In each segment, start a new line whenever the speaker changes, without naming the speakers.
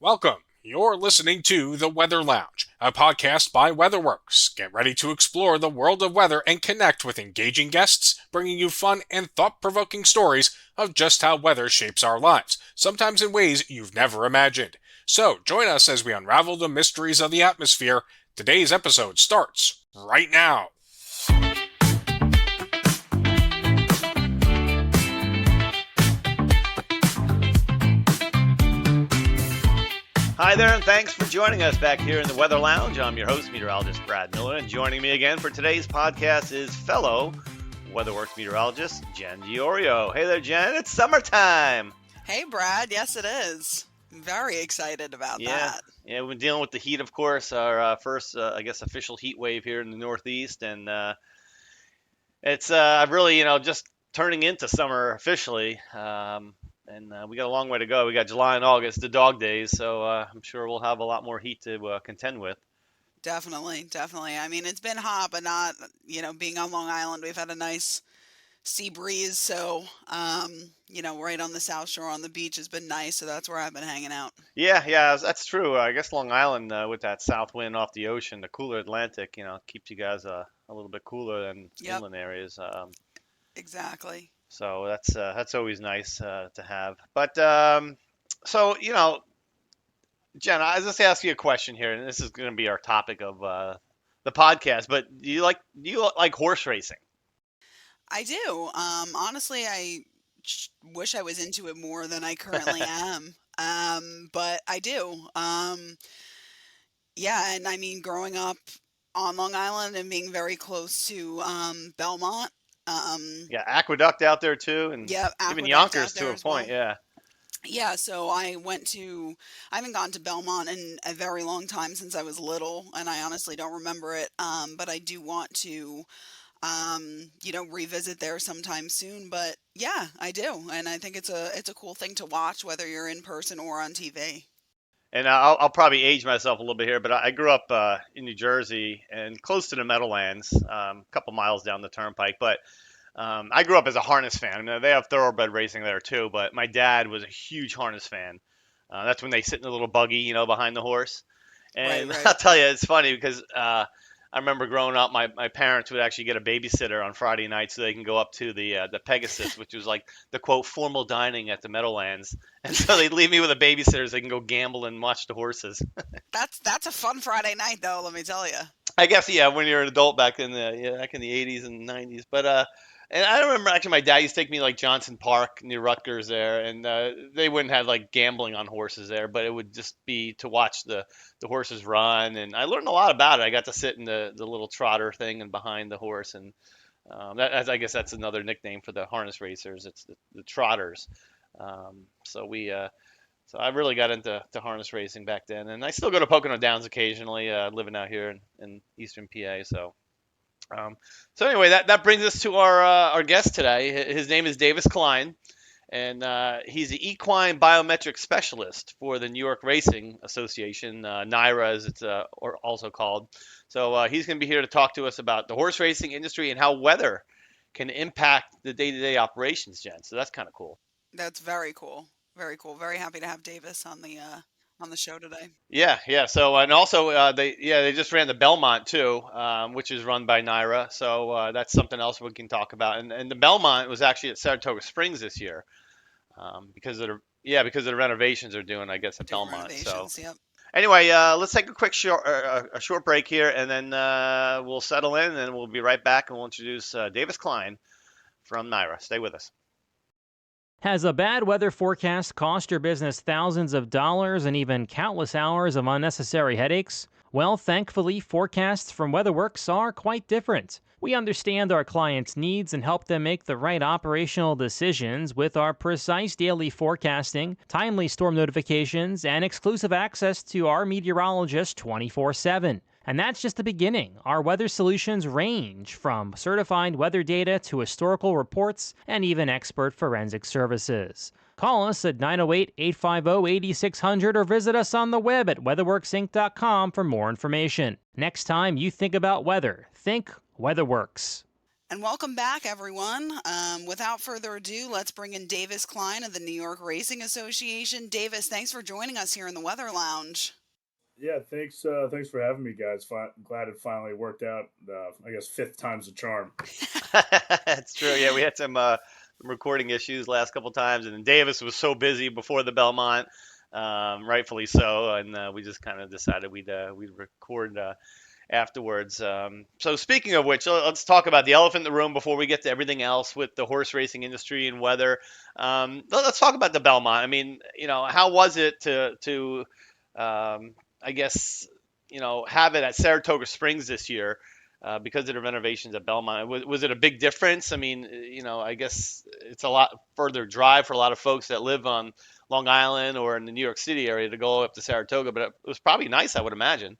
Welcome. You're listening to The Weather Lounge, a podcast by WeatherWorks. Get ready to explore the world of weather and connect with engaging guests, bringing you fun and thought-provoking stories of just how weather shapes our lives, sometimes in ways you've never imagined. So, join us as we unravel the mysteries of the atmosphere. Today's episode starts right now.
Hi there, and thanks for joining us back here in the Weather Lounge. I'm your host, meteorologist Brad Miller, and joining me again for today's podcast is fellow WeatherWorks meteorologist Jen Diorio. Hey there, Jen. It's summertime.
Hey, Brad. Yes, it is. I'm very excited about that.
Yeah, we've been dealing with the heat, of course, our first, official heat wave here in the Northeast, and it's really, just turning into summer officially. And we got a long way to go. We got July and August, the dog days, so I'm sure we'll have a lot more heat to contend with.
Definitely. I mean, it's been hot, but not, being on Long Island, we've had a nice sea breeze. So, right on the South Shore on the beach has been nice. So that's where I've been hanging out.
Yeah, that's true. I guess Long Island, with that south wind off the ocean, the cooler Atlantic, keeps you guys a little bit cooler than inland areas.
Exactly.
So that's always nice to have. But so Jen, I was just ask you a question here, and this is going to be our topic of the podcast. But do you like horse racing?
I do. Honestly, I wish I was into it more than I currently am. But I do. Yeah, and I mean, growing up on Long Island and being very close to Belmont.
Aqueduct out there too, and even Yonkers to a point.
Well. Yeah, so I haven't gone to Belmont in a very long time since I was little, and I honestly don't remember it. But I do want to, revisit there sometime soon. But yeah, I do, and I think it's a cool thing to watch, whether you're in person or on TV.
And I'll probably age myself a little bit here, but I grew up in New Jersey and close to the Meadowlands, a couple miles down the turnpike. But I grew up as a harness fan. I mean, they have thoroughbred racing there too, but my dad was a huge harness fan. That's when they sit in a little buggy, behind the horse. And
Right.
I'll tell you, it's funny because I remember growing up, my parents would actually get a babysitter on Friday night so they can go up to the Pegasus, which was like the quote formal dining at the Meadowlands, and so they'd leave me with a babysitter so they can go gamble and watch the horses.
That's a fun Friday night, though. Let me tell you.
I guess when you're an adult back in the 80s and 90s, but and I remember actually my dad used to take me like Johnson Park near Rutgers there, and they wouldn't have like gambling on horses there, but it would just be to watch the horses run, and I learned a lot about it. I got to sit in the little trotter thing and behind the horse, and I guess that's another nickname for the harness racers. It's the trotters. So I really got into harness racing back then, and I still go to Pocono Downs occasionally, living out here in Eastern PA. So anyway, that brings us to our guest today. His name is Davis Klein, and he's the equine biometric specialist for the New York Racing Association, NYRA as it's also called. So he's going to be here to talk to us about the horse racing industry and how weather can impact the day-to-day operations, Jen. So that's kind of cool.
That's very cool. Very cool. Very happy to have Davis on the show today.
Yeah. So and also they just ran the Belmont too, which is run by NYRA. So that's something else we can talk about. And the Belmont was actually at Saratoga Springs this year, because of the renovations they're doing, I guess, at Belmont. So
yep.
Anyway, let's take a quick short break here, and then we'll settle in, and then we'll be right back, and we'll introduce Davis Klein from NYRA. Stay with us.
Has a bad weather forecast cost your business thousands of dollars and even countless hours of unnecessary headaches? Well, thankfully, forecasts from WeatherWorks are quite different. We understand our clients' needs and help them make the right operational decisions with our precise daily forecasting, timely storm notifications, and exclusive access to our meteorologists 24/7. And that's just the beginning. Our weather solutions range from certified weather data to historical reports and even expert forensic services. Call us at 908-850-8600 or visit us on the web at weatherworksinc.com for more information. Next time you think about weather, think WeatherWorks.
And welcome back, everyone. Without further ado, let's bring in Davis Klein of the New York Racing Association. Davis, thanks for joining us here in the Weather Lounge.
Yeah, thanks. Thanks for having me, guys. Glad it finally worked out. I guess fifth time's a charm.
That's true. Yeah, we had some recording issues last couple times, and Davis was so busy before the Belmont, rightfully so, and we just kind of decided we'd record afterwards. So speaking of which, let's talk about the elephant in the room before we get to everything else with the horse racing industry and weather. Let's talk about the Belmont. I mean, how was it to I guess, have it at Saratoga Springs this year? Because of the renovations at Belmont. Was it a big difference? I mean, I guess it's a lot further drive for a lot of folks that live on Long Island or in the New York City area to go up to Saratoga, but it was probably nice, I would imagine.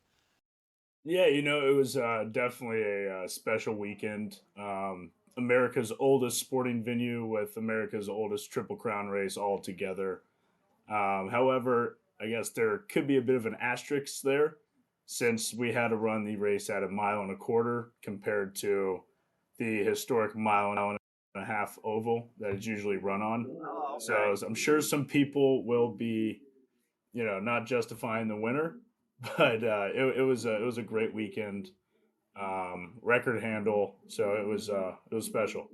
Yeah, it was definitely a special weekend. America's oldest sporting venue with America's oldest Triple Crown race all together. However, I guess there could be a bit of an asterisk there since we had to run the race at a mile and a quarter compared to the historic mile and a half oval that it's usually run on.
Oh,
So I'm sure some people will be, not justifying the winner, but it was a great weekend. Record handle, so it was special.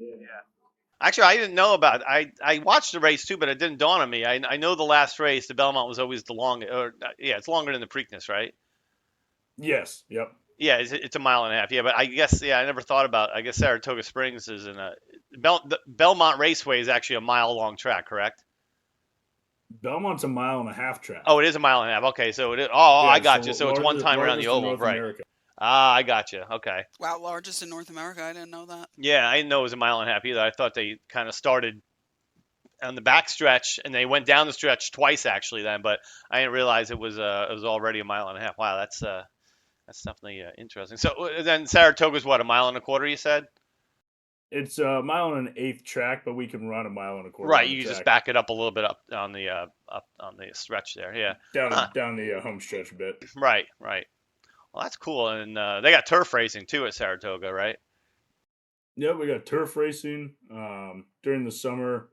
Actually, I didn't know about it. I watched the race too, but it didn't dawn on me. I know the last race, the Belmont was always the longest. Or yeah, it's longer than the Preakness, right?
Yes, yep.
Yeah, it's a mile and a half. Yeah, but I guess I never thought about. I guess Saratoga Springs is in the Belmont Raceway is actually a mile long track, correct?
Belmont's a mile and a half track.
Oh, it is a mile and a half. Okay, so it is. Oh,
Yeah,
I
it's
got you. So it's one time around the
largest in
oval,
North
right?
America.
Ah, I got you. Okay.
Wow, largest in North America. I didn't know that.
Yeah, I didn't know it was a mile and a half either. I thought they kind of started on the back stretch and they went down the stretch twice actually then, but I didn't realize it was already a mile and a half. Wow, that's definitely interesting. So then Saratoga's what, a mile and a quarter? You said?
It's a mile and an eighth track, but we can run a mile and a quarter.
Right,
on the
you
track.
just back it up a little bit up on the stretch there. Yeah.
Down the home stretch a bit.
Right, right. Well, that's cool, and they got turf racing too at Saratoga, right?
Yeah, we got turf racing during the summer.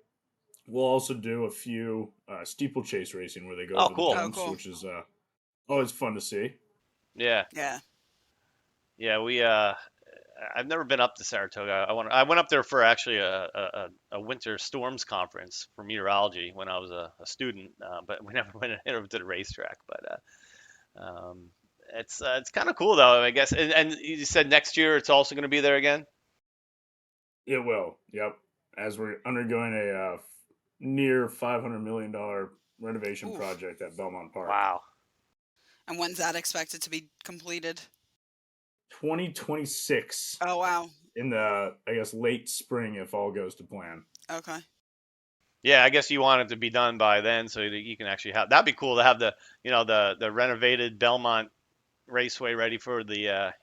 We'll also do a few steeplechase racing where they go
Oh,
over
cool.
the jumps,
Oh, cool.
which is always fun to see.
Yeah,
Yeah.
yeah. I've never been up to Saratoga. I went up there for actually a winter storms conference for meteorology when I was a student, but we never went over to the racetrack. But it's kind of cool though, I guess. And you said next year it's also going to be there again.
It will. Yep. As we're undergoing a near $500 million renovation
Oof.
project at Belmont Park.
Wow.
And when's that expected to be completed?
2026
Oh, wow.
in the, I guess, late spring if all goes to plan.
Okay.
Yeah, I guess you want it to be done by then, so that you can actually have. That'd be cool to have the renovated Belmont Raceway ready for the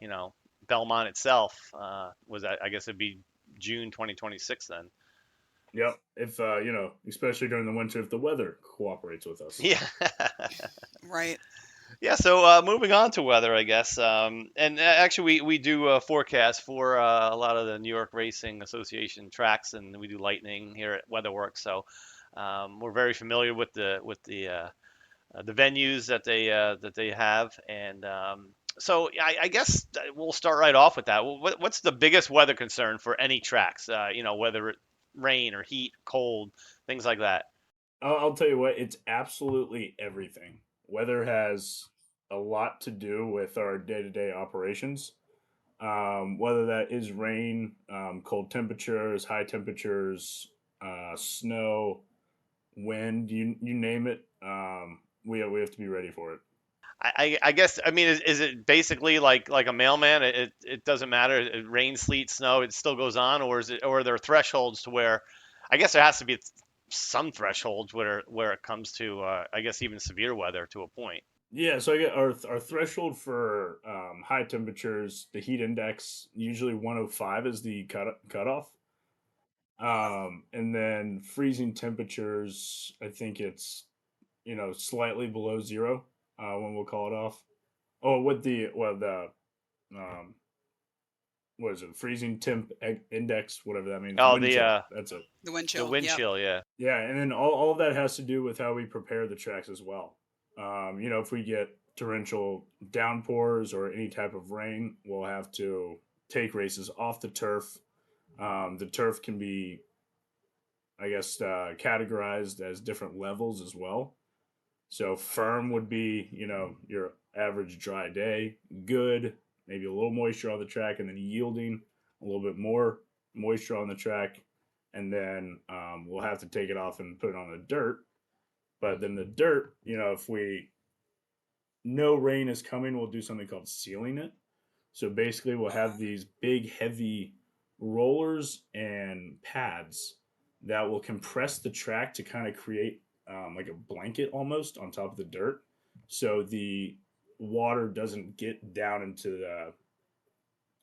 Belmont itself. I guess it'd be June 2026 then.
Yep. If especially during the winter, if the weather cooperates with us.
Yeah.
Right.
Yeah. So moving on to weather, I guess. And actually, we do forecast for a lot of the New York Racing Association tracks, and we do lightning here at WeatherWorks. So we're very familiar with the venues that they have, and so I guess we'll start right off with that. What's the biggest weather concern for any tracks? Whether it rain or heat, cold, things like that.
I'll tell you what, it's absolutely everything. Weather has a lot to do with our day-to-day operations. Whether that is rain, cold temperatures, high temperatures, snow, wind, you name it, we have to be ready for it.
I guess I mean is it basically like a mailman? It doesn't matter. It rain, sleet, snow, it still goes on, or are there thresholds to where I guess there has to be some thresholds where it comes to I guess even severe weather to a point.
Yeah, so I get our threshold for high temperatures, the heat index usually 105 is the cutoff. And then freezing temperatures, I think it's slightly below zero when we'll call it off. Oh, with the um, what is it, freezing temp index, whatever that means.
Oh,
Wind chill. That's it.
The wind
the
chill.
wind
Yep.
chill, yeah.
Yeah, and then all of that has to do with how we prepare the tracks as well. If we get torrential downpours or any type of rain, we'll have to take races off the turf. The turf can be, I guess, categorized as different levels as well. So firm would be, your average dry day, good, maybe a little moisture on the track, and then yielding a little bit more moisture on the track. And then we'll have to take it off and put it on the dirt. But then the dirt, if we no rain is coming, we'll do something called sealing it. So basically, we'll have these big, heavy rollers and pads that will compress the track to kind of create like a blanket almost on top of the dirt. So the water doesn't get down into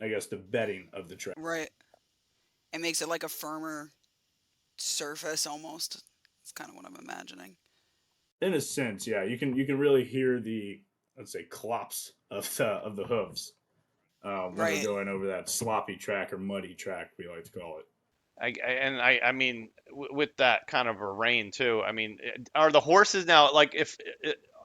I guess, the bedding of the track.
Right. It makes it like a firmer surface almost. It's kind of what I'm imagining.
In a sense, yeah, you can really hear the, let's say, clops of the hooves when they're
Right.
going over that sloppy track or muddy track, we like to call it.
I mean, with that kind of a rain too. I mean, are the horses now like if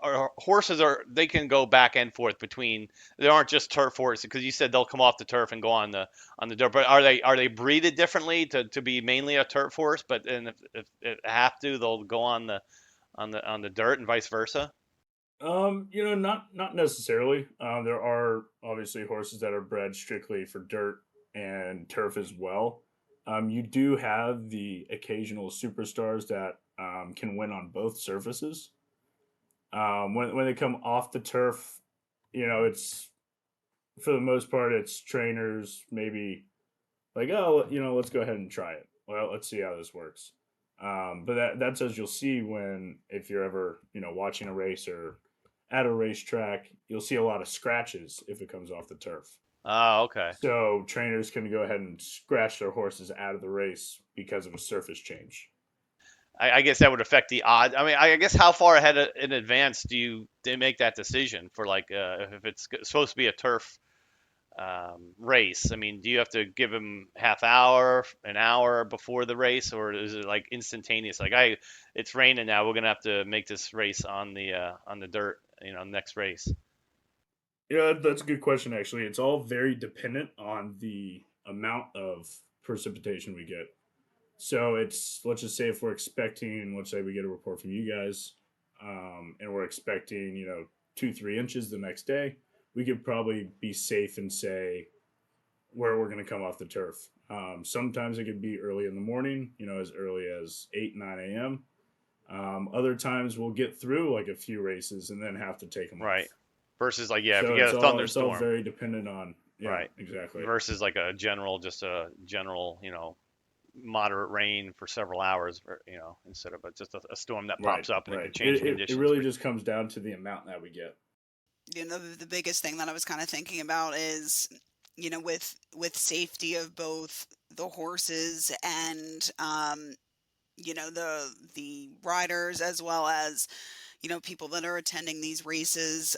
are horses are they can go back and forth between they aren't just turf horses because you said they'll come off the turf and go on the dirt. But are they breeded differently to be mainly a turf horse? But and if have to, they'll go on the dirt and vice versa.
Not necessarily. There are obviously horses that are bred strictly for dirt and turf as well. You do have the occasional superstars that can win on both surfaces. When they come off the turf, it's for the most part it's trainers maybe like, oh, let's go ahead and try it. Well, let's see how this works. But that's as you'll see when if you're ever watching a race or at a racetrack, you'll see a lot of scratches if it comes off the turf.
Oh, okay.
So trainers can go ahead and scratch their horses out of the race because of a surface change.
I guess that would affect the odds. I mean, I guess how far ahead in advance do they make that decision for like if it's supposed to be a turf race? I mean, do you have to give them half hour, an hour before the race, or is it like instantaneous? Like, it's raining now. We're gonna have to make this race on the dirt. Next race.
Yeah, that's a good question. Actually, it's all very dependent on the amount of precipitation we get. So it's let's just say if we're expecting, let's say we get a report from you guys, and we're expecting 2-3 inches the next day, we could probably be safe and say where we're going to come off the turf. Sometimes it could be early in the morning, as early as 8-9 a.m. Other times we'll get through like a few races and then have to take them off.
Right. Versus like if
So
you get a
it's all
thunderstorm.
very dependent on
Right.
Exactly.
Versus like just a general, moderate rain for several hours, instead of just a storm that pops up and it
Right.
could change
It
conditions.
really just comes down to the amount that we get.
The biggest thing that I was kind of thinking about is, with safety of both the horses and the riders as well as people that are attending these races.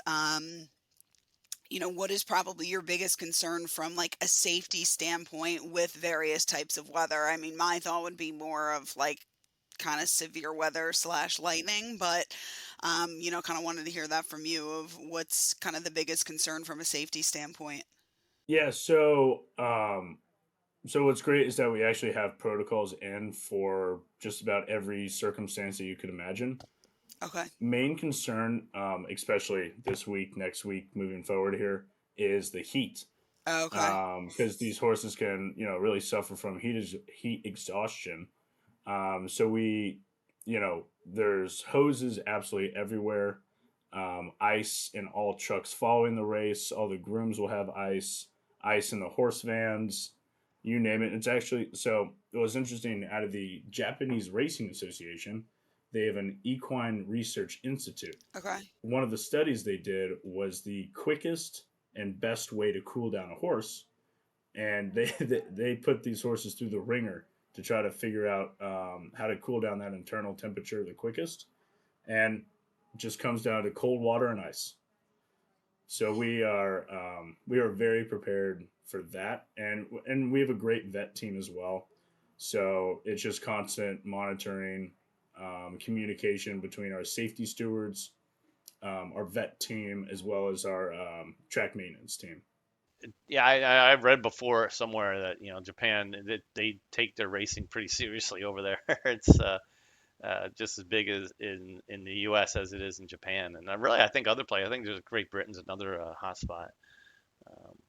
What is probably your biggest concern from like a safety standpoint with various types of weather? I mean, my thought would be more of like kind of severe weather / lightning, but kind of wanted to hear that from you of what's kind of the biggest concern from a safety standpoint.
Yeah. So what's great is that we actually have protocols in for just about every circumstance that you could imagine.
Okay.
Main concern, especially this week, next week, moving forward here, is the heat.
Okay.
Because these horses can, really suffer from heat exhaustion. So there's hoses absolutely everywhere. Ice in all trucks following the race. All the grooms will have ice in the horse vans, you name it. It's actually, so it was interesting, out of the Japanese Racing Association, they have an equine research institute.
Okay.
One of the studies they did was the quickest and best way to cool down a horse, and they put these horses through the ringer to try to figure out how to cool down that internal temperature the quickest, and it just comes down to cold water and ice. So we are very prepared for that, and we have a great vet team as well. So it's just constant monitoring, communication between our safety stewards, our vet team, as well as our track maintenance team.
Yeah, I've read before somewhere that Japan, that they take their racing pretty seriously over there. It's just as big as in the U.S. as it is in Japan, and I think other places. I think there's Great Britain's another hot spot.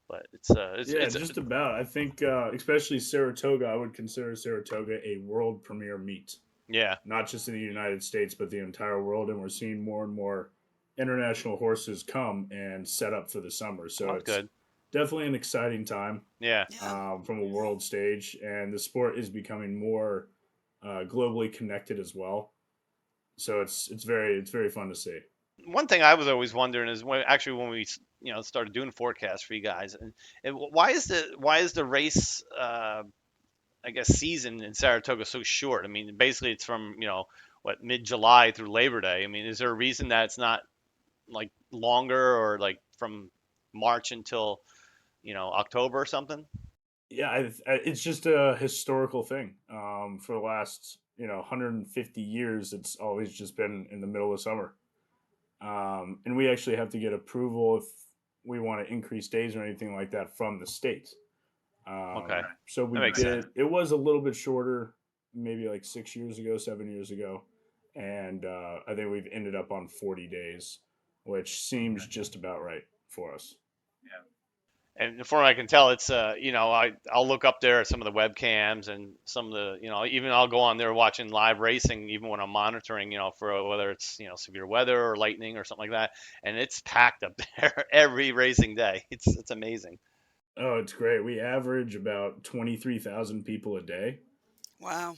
But
Yeah,
it's
just about. I think, especially Saratoga, I would consider Saratoga a world premiere meet,
yeah.
not just in the United States, but the entire world. And we're seeing more and more international horses come and set up for the summer.
Well,
So
that's
it's
good.
definitely an exciting time,
Yeah.
Yeah.
from a world stage, and the sport is becoming more globally connected as well. So it's very fun to see.
One thing I was always wondering is when we started doing forecasts for you guys, and why is the race I guess season in Saratoga so short? I mean, basically it's from what, mid-July through Labor Day. I mean, is there a reason that it's not like longer, or like from March until October or something?
Yeah, it's just a historical thing. For the last 150 years, it's always just been in the middle of summer, and we actually have to get approval if we want to increase days or anything like that from the state.
Okay,
So
that
we
makes sense.
did. It was a little bit shorter, maybe like 6 years ago, 7 years ago, and I think we've ended up on 40 days, which seems just about right for us.
And from what I can tell, it's I'll look up there at some of the webcams and some of the even I'll go on there watching live racing even when I'm monitoring for whether it's severe weather or lightning or something like that, and it's packed up there every racing day. It's amazing.
Oh, it's great. We average about 23,000 people a day.
Wow.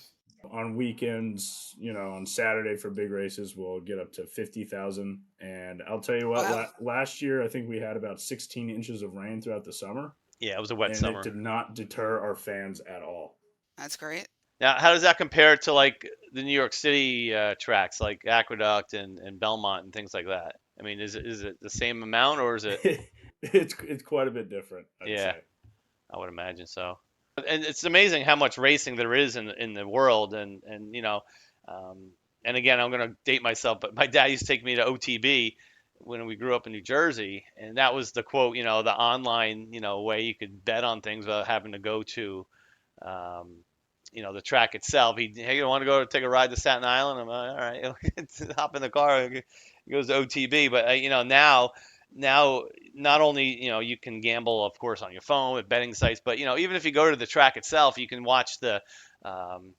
On weekends, on Saturday for big races, we'll get up to 50,000. And I'll tell you what,
Wow.
last year, I think we had about 16 inches of rain throughout the summer,
Yeah, it was a wet
and it
summer.
did not deter our fans at all.
That's great.
Now, how does that compare to like the New York City tracks like Aqueduct and Belmont and things like that? I mean, is it the same amount, or is it?
It's quite a bit different, I'd
Yeah,
say.
I would imagine so. And it's amazing how much racing there is in the world, um, and again, I'm gonna date myself, but my dad used to take me to OTB when we grew up in New Jersey, and that was the quote, the online, way you could bet on things without having to go to, um, the track itself. Hey, you want to go take a ride to Staten Island? I'm like, all right, hop in the car. He goes to OTB, but now not only you can gamble, of course, on your phone with betting sites, but even if you go to the track itself, you can watch the um,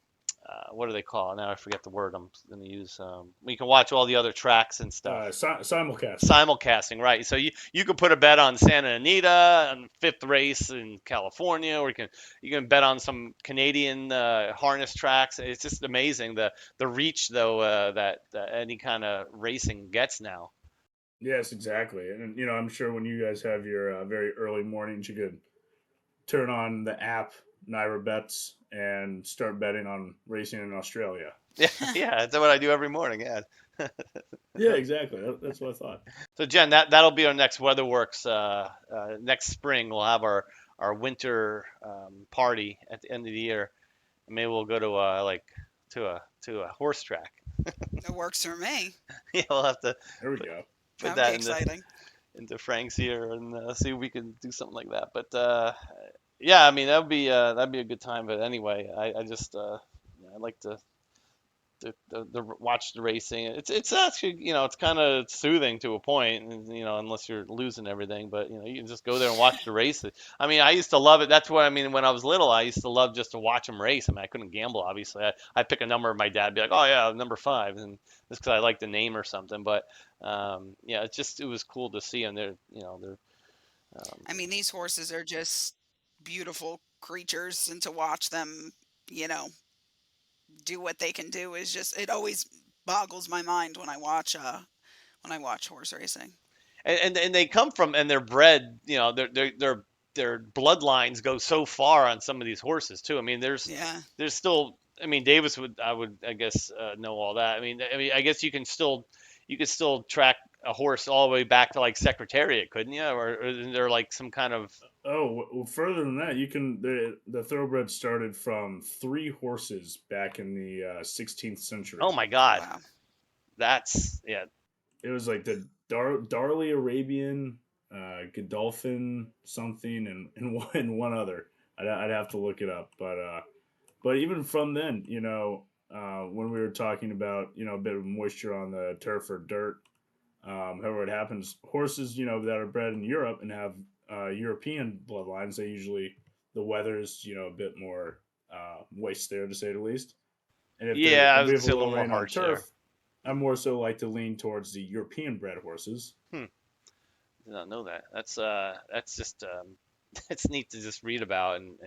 what do they call it? Now I forget the word I'm going to use. You can watch all the other tracks and stuff.
Simulcasting.
Simulcasting, right? So you can put a bet on Santa Anita on fifth race in California, or you can bet on some Canadian harness tracks. It's just amazing the reach though that any kind of racing gets now.
Yes, exactly. And I'm sure when you guys have your very early mornings, you could turn on the app NYRA Bets and start betting on racing in Australia.
Yeah, yeah, that's what I do every morning. Yeah.
Yeah, exactly. That's what I thought.
So Jen, that'll be our next WeatherWorks. Next spring, we'll have our winter party at the end of the year. Maybe we'll go to a horse track.
It works for me.
Yeah, we'll have to
There we go.
put
That would
that
be exciting.
into Frank's here and see if we can do something like that. But yeah, I mean that'd be a good time. But anyway, I just I like to watch the racing. It's actually it's kind of soothing to a point, and unless you're losing everything. But you can just go there and watch the races. I mean, I used to love it. That's what I mean. When I was little, I used to love just to watch them race. I mean, I couldn't gamble, obviously. I'd pick a number, of my dad be like, "Oh yeah, number 5," and just because I like the name or something. But yeah, it was cool to see them. They're
I mean, these horses are just beautiful creatures, and to watch them, you know, do what they can do is just, it always boggles my mind when I watch horse racing.
and they come from, and they're bred. Their bloodlines go so far on some of these horses too. I mean,
Yeah.
there's still. I mean, Davis would I guess know all that. I mean, I guess you could still track a horse all the way back to like Secretariat, couldn't you? Or is there like some kind of
Oh, well, further than that, you can the thoroughbred started from 3 horses back in the 16th century.
oh my God,
Wow.
that's yeah.
It was like the Darley Arabian, Godolphin something, and one other. I'd have to look it up, but even from then, when we were talking about a bit of moisture on the turf or dirt, however it happens, horses that are bred in Europe and have European bloodlines, the weather is a bit more moist there to say the least. And
Yeah, I
if
was
we
gonna
have a
say a
little
little more
rain on
harsh there.
turf, I more so like to lean towards the European bred horses.
Hmm. Did not know that. That's just it's neat to just read about, and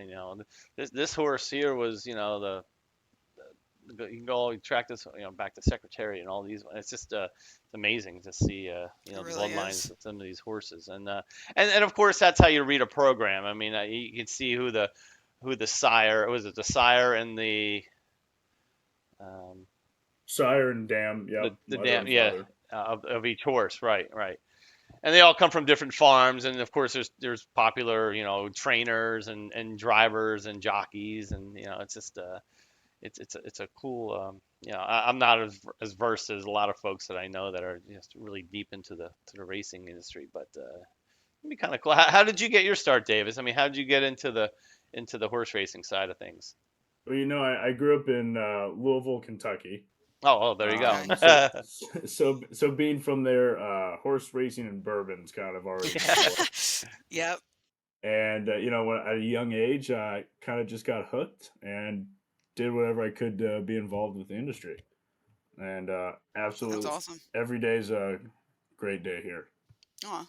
this horse here was you can go track this back to Secretariat and all these. It's just it's amazing to see
It
the
really
bloodlines
is.
of some of these horses, and of course that's how you read a program. I mean, you can see who the sire was, it the sire and um,
Sire and dam, yep,
the
mother
dam,
and
yeah,
father.
of each horse, right, right. And they all come from different farms, and of course there's popular trainers and drivers and jockeys, and it's just it's a cool I'm not as versed as a lot of folks that I know that are just really deep into the racing industry, but it'd be kind of cool. How did you get your start, Davis? I mean, how did you get into the horse racing side of things?
Well, I grew up in Louisville, Kentucky.
Oh, there you go.
Okay.
So being from there, horse racing and bourbon's kind of already my
Yeah.
forte.
Yep.
And when at a young age, I kind of just got hooked and did whatever I could to be involved with the industry. And
That's
absolutely,
awesome.
every day is a great day here.
Oh,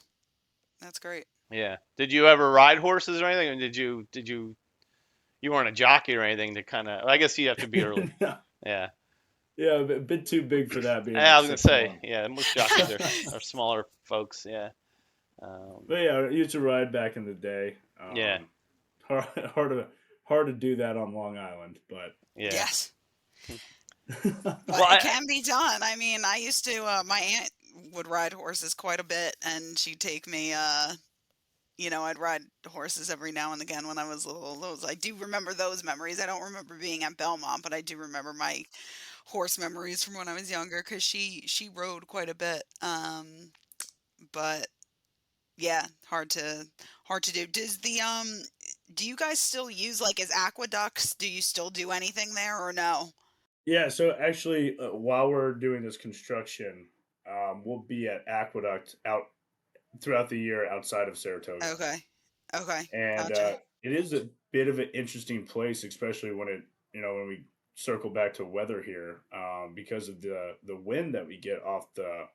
that's great.
Yeah. Did you ever ride horses or anything? Or you weren't a jockey or anything to kind of? I guess you have to be early.
No.
Yeah.
Yeah, a bit too big for that, being
Yeah, I
like
was gonna say,
6'1".
yeah, most jockeys are smaller folks. Yeah.
But yeah, I used to ride back in the day.
Yeah.
Hard, hard to hard to do that on Long Island, but
Yeah.
Yes. But
Well,
it can be done. I mean, I used to, my aunt would ride horses quite a bit, and she'd take me, I'd ride horses every now and again when I was little. I do remember those memories. I don't remember being at Belmont, but I do remember my horse memories from when I was younger because she rode quite a bit. But yeah, hard to do. Do you guys still use like as aqueducts? Do you still do anything there or no?
yeah. So actually, while we're doing this construction, we'll be at Aqueduct out throughout the year outside of Saratoga,
Okay. Okay.
and
Gotcha.
it is a bit of an interesting place, especially when we circle back to weather here, because of the wind that we get off the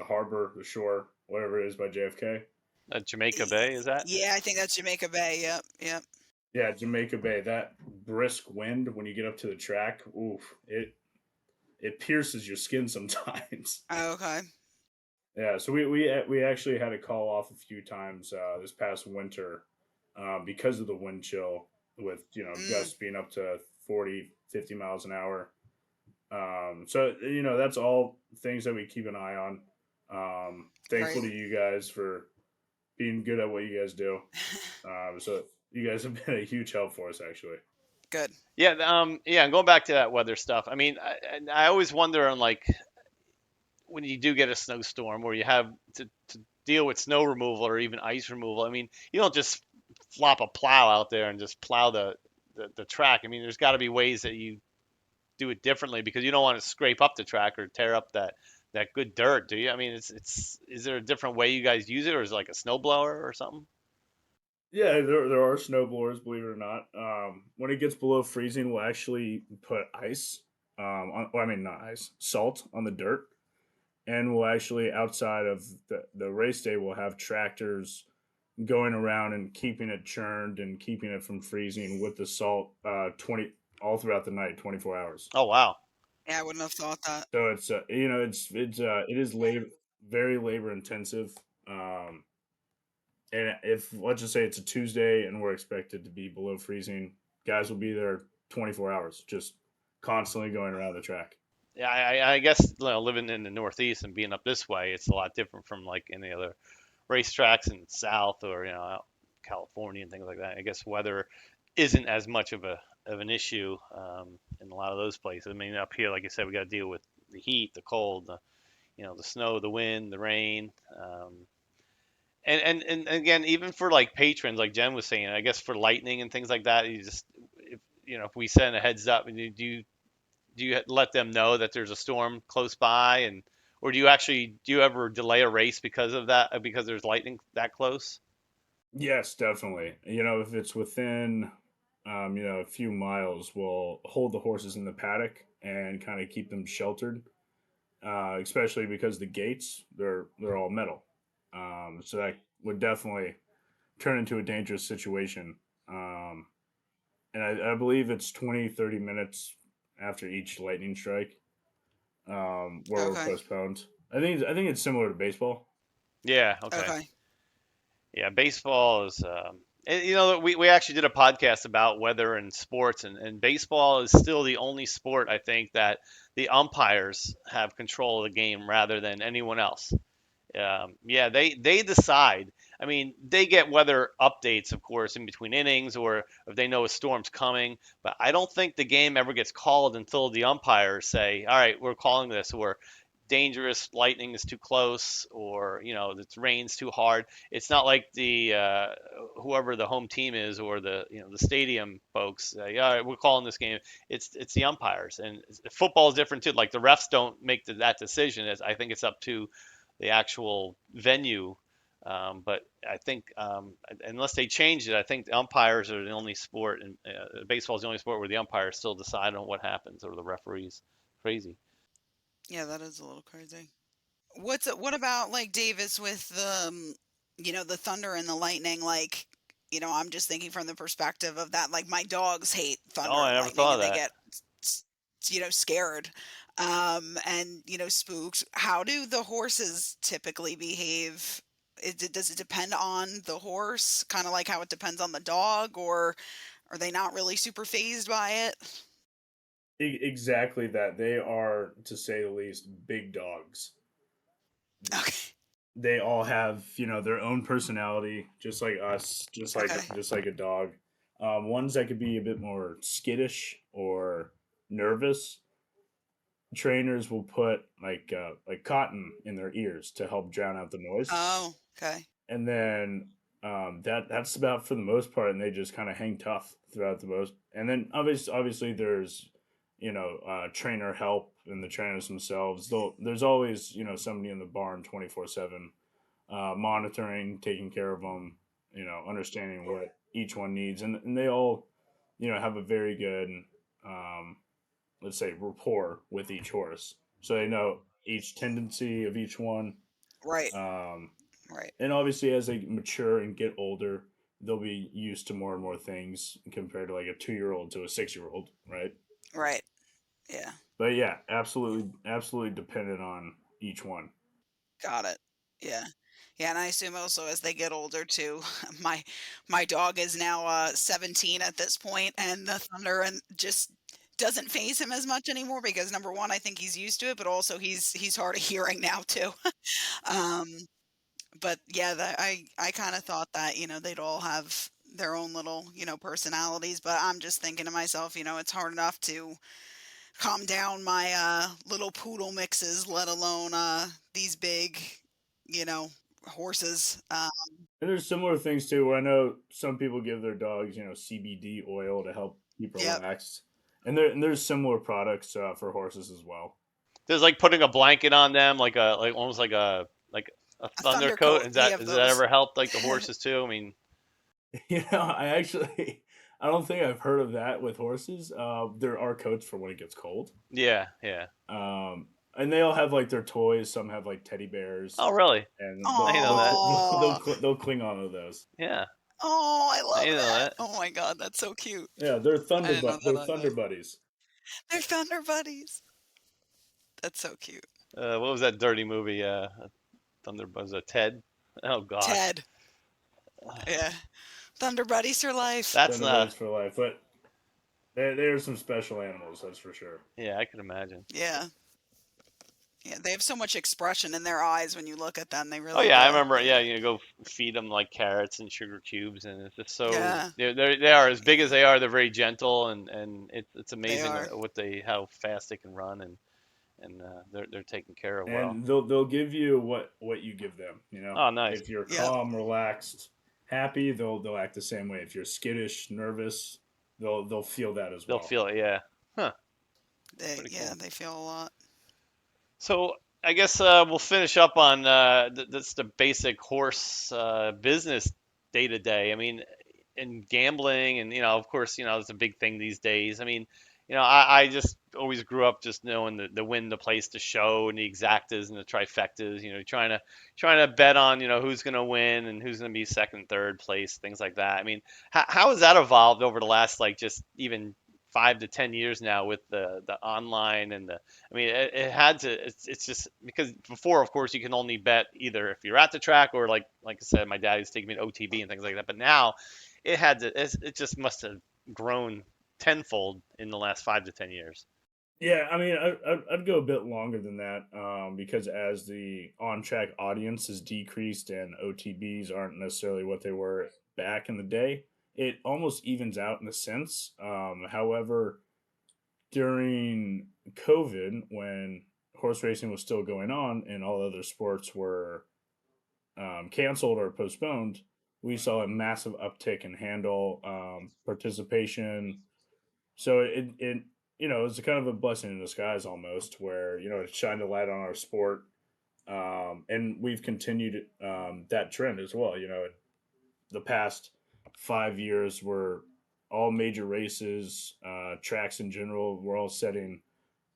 harbor, the shore, whatever it is by JFK.
Jamaica Bay is that?
Yeah, I think that's Jamaica Bay. Yep. Yep.
Yeah, Jamaica Bay. That brisk wind when you get up to the track, oof, it pierces your skin sometimes.
Okay.
Yeah, so we actually had to call off a few times this past winter because of the wind chill with
Mm,
gusts being up to 40, 50 miles an hour. So that's all things that we keep an eye on. Thankful
right.
to you guys for being good at what you guys do. So you guys have been a huge help for us actually.
Good.
Yeah. Yeah. And going back to that weather stuff. I mean, I always wonder on like when you do get a snowstorm or you have to deal with snow removal or even ice removal. I mean, you don't just flop a plow out there and just plow the track. I mean, there's got to be ways that you do it differently because you don't want to scrape up the track or tear up that good dirt, do you? I mean, it's is there a different way you guys use it, or is it like a snowblower or something?
Yeah, there are snow blowers, believe it or not. When it gets below freezing, we'll actually put ice, I mean not ice, salt on the dirt, and we'll actually outside of the race day, we'll have tractors going around and keeping it churned and keeping it from freezing with the salt 20 all throughout the night, 24 hours.
Oh wow.
Yeah, I wouldn't have thought that.
So it is labor very labor intensive. Um, And if let's just say it's a Tuesday and we're expected to be below freezing, guys will be there 24 hours, just constantly going around the track.
Yeah, I guess living in the Northeast and being up this way, it's a lot different from like any other racetracks in the South or out California and things like that. I guess weather isn't as much of an issue in a lot of those places. I mean, up here, like I said, we got to deal with the heat, the cold, the snow, the wind, the rain. And again, even for like patrons, like Jen was saying, I guess for lightning and things like that, you just if we send a heads up, and do you let them know that there's a storm close by, and or do you ever delay a race because of that because there's lightning that close?
Yes, definitely. If it's within, a few miles, we'll hold the horses in the paddock and kind of keep them sheltered. Especially because the gates they're all metal, so that would definitely turn into a dangerous situation. Um, and I believe it's 20-30 minutes after each lightning strike, where we're
Okay.
postponed. I think it's similar to baseball.
Yeah. Okay.
Okay.
Yeah. Baseball is. We actually did a podcast about weather and sports, and baseball is still the only sport I think that the umpires have control of the game rather than anyone else. Yeah, they decide. I mean, they get weather updates, of course, in between innings or if they know a storm's coming. But I don't think the game ever gets called until the umpires say, "All right, we're calling this," or "Dangerous lightning is too close," or "The rain's too hard." It's not like the whoever the home team is or the stadium folks say, "All right, we're calling this game." It's the umpires, and football is different too. Like the refs don't make that decision. I think it's up to the actual venue. But I think unless they change it, I think the umpires are the only sport, and baseball is the only sport where the umpires still decide on what happens, or the referees. Crazy.
Yeah, that is a little crazy. What about like Davis with the the thunder and the lightning? Like, I'm just thinking from the perspective of that. Like my dogs hate
Oh,
thunder
I
and
never
lightning,
thought of
and they
that.
get scared, and spooked. How do the horses typically behave? Does it depend on the horse, kind of like how it depends on the dog, or are they not really super phased by it?
Exactly that. They are, to say the least, big dogs.
Okay.
They all have their own personality, just like us,
Okay.
just like a dog. Ones that could be a bit more skittish or nervous, trainers will put like cotton in their ears to help drown out the noise,
Oh, okay.
and then that's about for the most part, and they just kind of hang tough throughout the most. And then obviously there's trainer help and the trainers themselves. There's always somebody in the barn 24/7, monitoring, taking care of them, understanding what each one needs, and they all have a very good um, let's say rapport with each horse, so they know each tendency of each one.
Right.
um,
Right.
and obviously as they mature and get older, they'll be used to more and more things compared to like a 2-year-old to a 6-year-old, right?
Right. Yeah.
But yeah, absolutely dependent on each one.
Got it. Yeah. Yeah, and I assume also as they get older too. My my dog is now 17 at this point, and the thunder and just doesn't phase him as much anymore because number one, I think he's used to it, but also he's hard of hearing now too. um, but yeah, I kind of thought that they'd all have their own little personalities, but I'm just thinking to myself, it's hard enough to calm down my little poodle mixes, let alone these big, you know, horses.
And there's similar things too, where I know some people give their dogs, CBD oil to help keep
Yep.
relaxed, and there's similar products for horses as well.
There's like putting a blanket on them, like almost like a
A
thunder
thunder
coat.
coat.
Is
We
that
have
has that
those.
ever helped like the horses too? I mean,
I actually, I don't think I've heard of that with horses. There are coats for when it gets cold.
yeah, yeah.
And they all have like their toys. Some have like teddy bears,
Oh, really?
and
I didn't know that.
they'll cling on to those.
Yeah,
Oh, I
I
love
didn't know
that.
that.
Oh my God, that's so cute.
Yeah,
I didn't know that
they're
either.
thunder buddies.
They're thunder buddies. That's so cute.
What was that dirty movie? Thunder was it Ted? Oh gosh,
Ted. Yeah. Thunder buddies for life.
that's
Thunder
not.
buddies for life. But they're some special animals, that's for sure.
Yeah, I can imagine.
Yeah. Yeah, they have so much expression in their eyes when you look at them. They
Oh
really
yeah, I
do.
remember.
Yeah.
Yeah, you go feed them like carrots and sugar cubes, and it's just so
Yeah,
they are as big as they are. They're very gentle, and it's
they
amazing
are.
what they how fast they can run, and they're taken care of well.
And they'll give you what you give them. You know,
Oh, nice.
if you're
Yep.
calm, relaxed, happy, they'll act the same way. If you're skittish, nervous, they'll feel that as
They'll
well.
feel it. Yeah. Huh.
They,
Pretty
yeah,
cool.
they feel a lot.
So I guess we'll finish up on that's the basic horse business day to day. I mean, in gambling, and of course, it's a big thing these days. I mean, I just always grew up just knowing the win, the place, the show, and the exactas and the trifectas. Trying to bet on who's going to win and who's going to be second, third place, things like that. I mean, how has that evolved over the last like just even 5 to 10 years now with the online and the I mean, it had to. It's just because before, of course, you can only bet either if you're at the track or like I said, my dad used to take me to OTB and things like that. But now, it had to. It just must have grown tenfold in the last 5 to 10 years.
Yeah, I mean, I'd go a bit longer than that because as the on track audience has decreased and OTBs aren't necessarily what they were back in the day, it almost evens out in a sense. However, during COVID, when horse racing was still going on and all other sports were canceled or postponed, we saw a massive uptick in handle participation. So it it's kind of a blessing in disguise almost, where it shined a light on our sport, and we've continued that trend as well. The past 5 years were all major races, tracks in general. We're all setting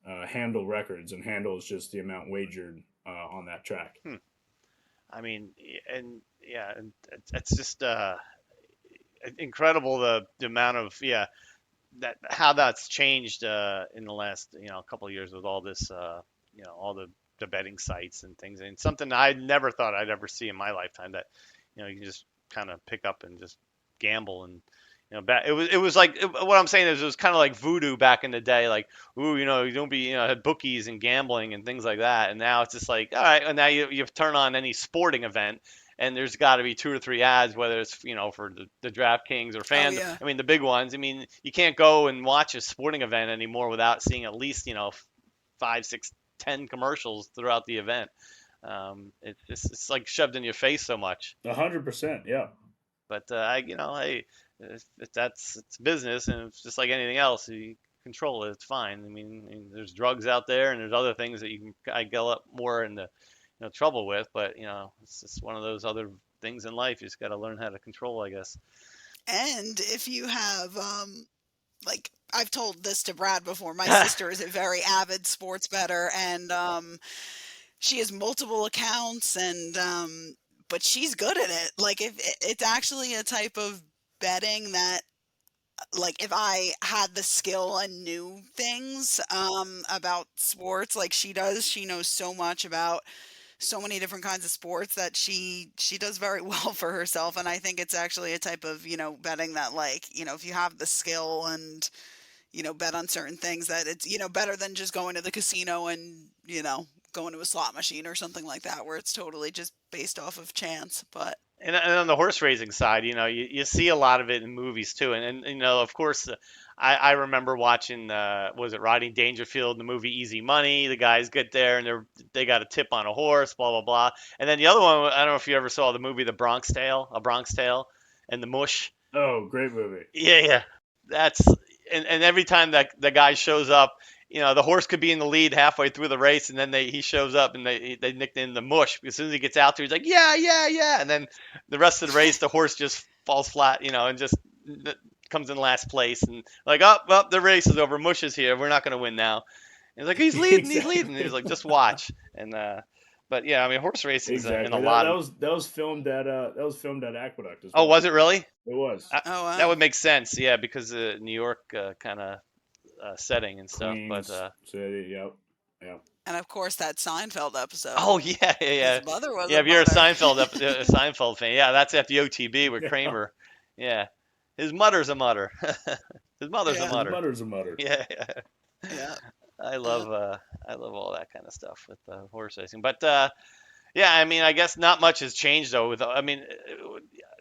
handle records, and handle is just the amount wagered on that track.
I mean, and yeah, and it's just incredible the amount of that how that's changed in the last couple of years with all this all the betting sites and things, and something I never thought I'd ever see in my lifetime, that you can just kind of pick up and just gamble. And it was like, what I'm saying is, it was kind of like voodoo back in the day, like, ooh, you don't be had bookies and gambling and things like that. And now it's just like, all right, and now you turn on any sporting event, and there's got to be 2 or 3 ads, whether it's for the DraftKings or
Oh
Fan.
yeah.
I mean, the big ones. I mean, you can't go and watch a sporting event anymore without seeing at least 5, 6, 10 commercials throughout the event. It's like shoved in your face so much.
100%, yeah.
But if that's it's business, and it's just like anything else. You control it, it's fine. I mean, there's drugs out there, and there's other things that I get a lot more into trouble with. But it's just one of those other things in life. You just got to learn how to control, I guess.
And if you have, like, I've told this to Brad before, my sister is a very avid sports bettor, and she has multiple accounts, and but she's good at it. Like, if it's actually a type of betting that, like, if I had the skill and knew things about sports like she does, she knows so much about so many different kinds of sports that she does very well for herself. And I think it's actually a type of betting that, like, if you have the skill and bet on certain things, that it's better than just going to the casino and going to a slot machine or something like that, where it's totally just based off of chance. But
And on the horse racing side, you see a lot of it in movies too. And of course, I remember watching, was it Rodney Dangerfield, the movie Easy Money? The guys get there and they got a tip on a horse, blah, blah, blah. And then the other one, I don't know if you ever saw the movie The Bronx Tale, A Bronx Tale, and the Mush.
Oh, great movie.
Yeah. That's, and every time that the guy shows up, the horse could be in the lead halfway through the race, and then he shows up, and they nickname him the Mush. As soon as he gets out there, he's like, yeah, yeah, yeah. And then the rest of the race, the horse just falls flat, and just comes in last place. And like, oh, well, the race is over. Mush is here. We're not going to win now. And he's like, he's leading, he's leading. And he's like, just watch. And but yeah, I mean, horse racing is in a lot.
That was filmed at Aqueduct as
well. Oh, was it really?
It was.
oh wow.
That would make sense, yeah, because New York kind of setting and stuff.
Queens,
but
City, yep.
And of course that Seinfeld episode.
Oh yeah.
His mother was.
Yeah,
a
if you're a
mother.
Seinfeld fan, yeah, that's at the OTB with Kramer. Yeah, his mother's a mutter. His mother's a
Yeah.
mutter.
His mother's a mutter.
Yeah.
Yeah.
I love all that kind of stuff with horse racing. But yeah, I mean, I guess not much has changed though. I mean,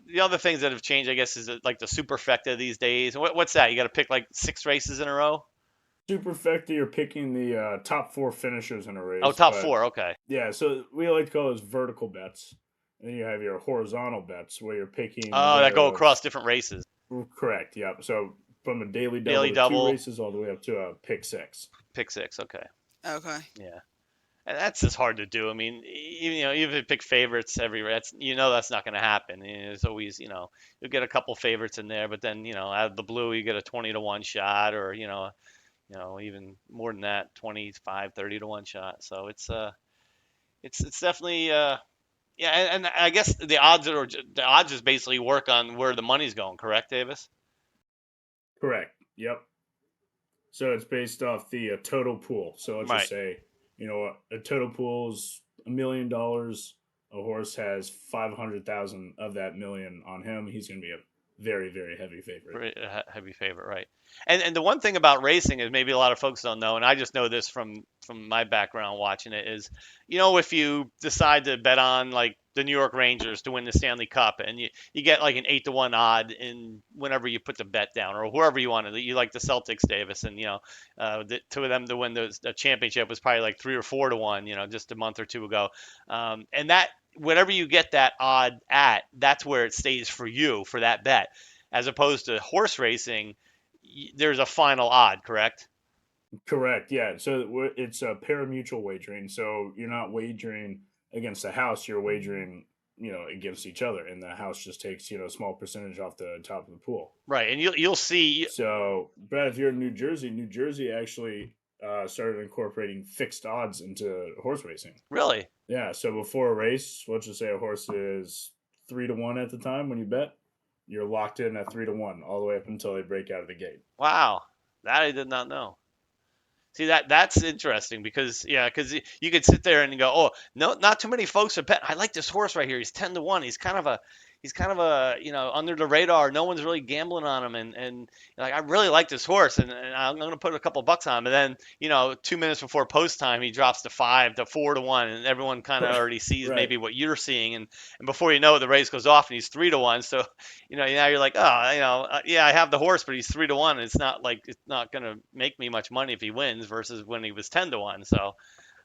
the other things that have changed, I guess, is like the superfecta these days. What's that? You got to pick like 6 races in a row.
Superfecta, you're picking the top 4 finishers in a
Oh,
race.
top
But
four. Okay.
yeah, so we like to call those vertical bets. And then you have your horizontal bets where you're picking the
Oh, that go
winner of.
across different races.
Correct, yep. So from a daily double
Daily
to two
double,
races all the way up to a pick six.
pick six. Okay.
Okay.
Yeah. And that's just hard to do. I mean, even if you pick favorites every race, that's not going to happen. It's always, you'll get a couple favorites in there, but then, out of the blue, you get a 20-1 shot, or even more than that, 25, 30-1 shot. So it's definitely yeah, and I guess the odds just basically work on where the money's going. Correct, Davis?
Correct. Yep. So it's based off the total pool. So let's
Right.
just say, a total pool is $1 million. A horse has 500,000 of that million on him. He's going to be a very, very heavy favorite.
Heavy favorite, right? And the one thing about racing is maybe a lot of folks don't know, and I just know this from my background watching it, is if you decide to bet on like the New York Rangers to win the Stanley Cup, and you get like an 8-1 odd in whenever you put the bet down, or whoever you wanted, you like the Celtics, Davis, and the two of them to win the championship was probably like 3 or 4-1, just a month or two ago, and that. Whatever you get that odd at, that's where it stays for you for that bet. As opposed to horse racing, there's a final odd, correct?
Correct. Yeah. So it's a pari-mutuel wagering. So you're not wagering against the house. You're wagering, against each other, and the house just takes a small percentage off the top of the pool.
Right, and you'll see.
So, Brad, if you're in New Jersey actually started incorporating fixed odds into horse racing.
Really?
Yeah. So before a race, let's just say a horse is 3-1 at the time when you bet, you're locked in at 3-1 all the way up until they break out of the gate.
Wow, that I did not know. See, that's interesting because you could sit there and go, oh, no, not too many folks are betting. I like this horse right here. He's 10-1. He's kind of a under the radar. No one's really gambling on him, and like I really like this horse, and I'm going to put a couple bucks on him. And then 2 minutes before post time, he drops to 5 to 4-1, and everyone kind of already sees
Right.
maybe what you're seeing, and before you know it, the race goes off and he's 3-1. So now you're like, oh, yeah, I have the horse, but he's 3-1. And it's not going to make me much money if he wins versus when he was 10-1. So,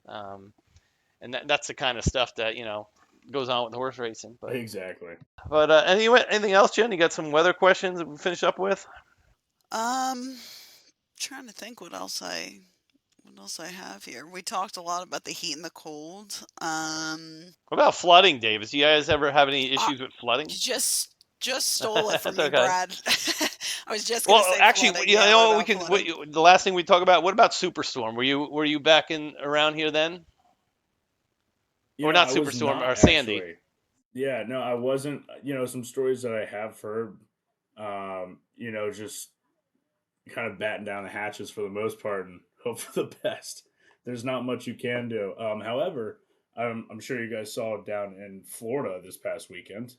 and that's the kind of stuff that goes on with horse racing. But
Exactly.
But anything else, Jen? You got some weather questions that we finish up with?
Trying to think what else I have here. We talked a lot about the heat and the cold.
What about flooding, Davis? You guys ever have any issues with flooding?
Just stole it from me,
Okay.
Brad. I was just going to
Well,
say
actually,
flooding.
we
What
can.
about flooding?
The last thing we talk about. What about superstorm? Were you back around here then? Or not
I was
Superstorm,
not,
or Sandy.
actually. Yeah, no, I wasn't. Some stories that I have heard, just kind of batten down the hatches for the most part and hope for the best. There's not much you can do. However, I'm sure you guys saw it down in Florida this past weekend.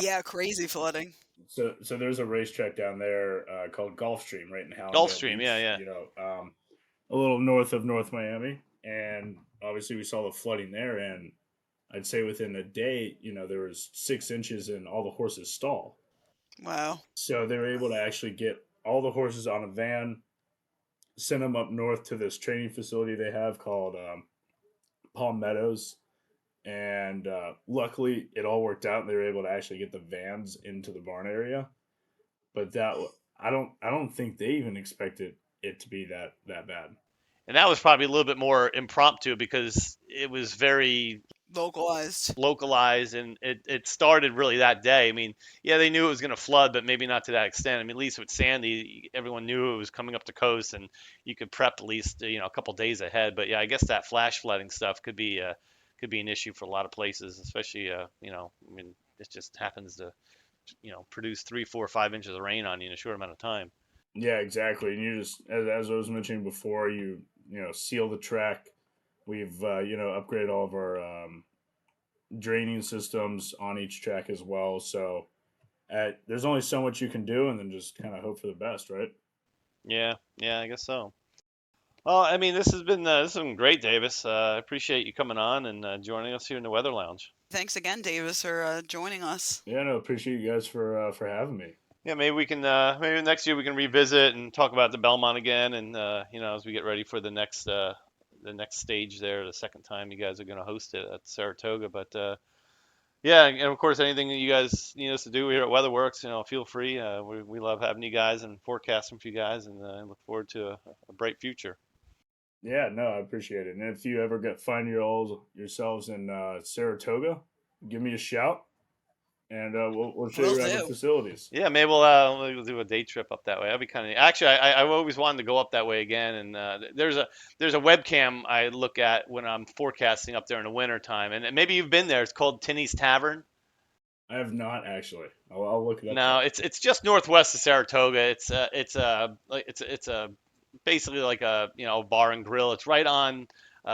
Yeah, crazy flooding.
So there's a racetrack down there called Gulfstream right in Hallandale
Gulfstream,
Beach,
yeah.
A little north of North Miami, and obviously we saw the flooding there, and I'd say within a day, there was 6 inches in all the horses' stall.
Wow.
So they were able to actually get all the horses on a van, send them up north to this training facility they have called Palm Meadows, and luckily it all worked out, and they were able to actually get the vans into the barn area. But I don't think they even expected it to be that bad.
And that was probably a little bit more impromptu because it was very
localized,
and it started really that day. I mean, yeah, they knew it was going to flood, but maybe not to that extent. I mean, at least with Sandy, everyone knew it was coming up the coast, and you could prep at least a couple days ahead. But yeah, I guess that flash flooding stuff could be an issue for a lot of places, especially I mean, it just happens to produce 3, 4, 5 inches of rain on you in a short amount of time.
Yeah, exactly. And you just, as I was mentioning before, you seal the track. We've upgraded all of our draining systems on each track as well. So there's only so much you can do, and then just kind of hope for the best, right?
Yeah, I guess so. Well, I mean, this has been great, Davis. I appreciate you coming on and joining us here in the Weather Lounge.
Thanks again, Davis, for joining us.
Yeah, no, appreciate you guys for having me.
Yeah, maybe we can maybe next year we can revisit and talk about the Belmont again, and as we get ready for the next stage there, the second time you guys are going to host it at Saratoga. But yeah, and of course, anything that you guys need us to do here at WeatherWorks, feel free. We love having you guys and forecasting for you guys, and look forward to a bright future.
Yeah, no, I appreciate it. And if you ever find yourselves in Saratoga, give me a shout, and we'll show you around the facilities.
Yeah, maybe we'll do a day trip up that way. That'd be kind of actually. I've always wanted to go up that way again. And there's a webcam I look at when I'm forecasting up there in the winter time. And maybe you've been there. It's called Tinney's Tavern.
I have not actually. I'll look it up.
No, it's just northwest of Saratoga. It's basically like a bar and grill. It's right on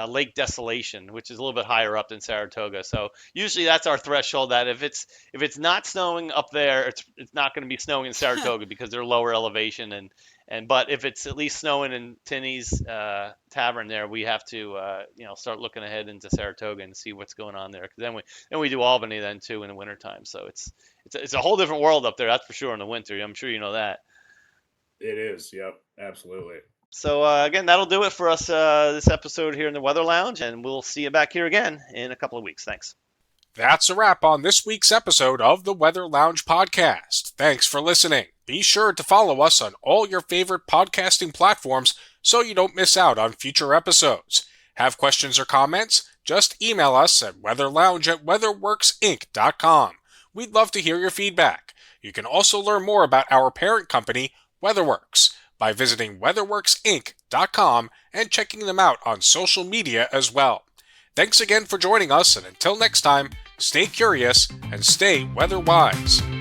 Lake Desolation, which is a little bit higher up than Saratoga. So usually that's our threshold. That if it's not snowing up there, it's not going to be snowing in Saratoga because they're lower elevation. But if it's at least snowing in Tinney's Tavern there, we have to start looking ahead into Saratoga and see what's going on there. Because then we do Albany then too in the wintertime. So it's a whole different world up there. That's for sure in the winter. I'm sure you know that.
It is. Yep. Absolutely.
So again, that'll do it for us this episode here in the Weather Lounge, and we'll see you back here again in a couple of weeks. Thanks.
That's a wrap on this week's episode of the Weather Lounge podcast. Thanks for listening. Be sure to follow us on all your favorite podcasting platforms so you don't miss out on future episodes. Have questions or comments? Just email us at weatherlounge@weatherworksinc.com. We'd love to hear your feedback. You can also learn more about our parent company, WeatherWorks, by visiting weatherworksinc.com and checking them out on social media as well. Thanks again for joining us, and until next time, stay curious and stay weather-wise.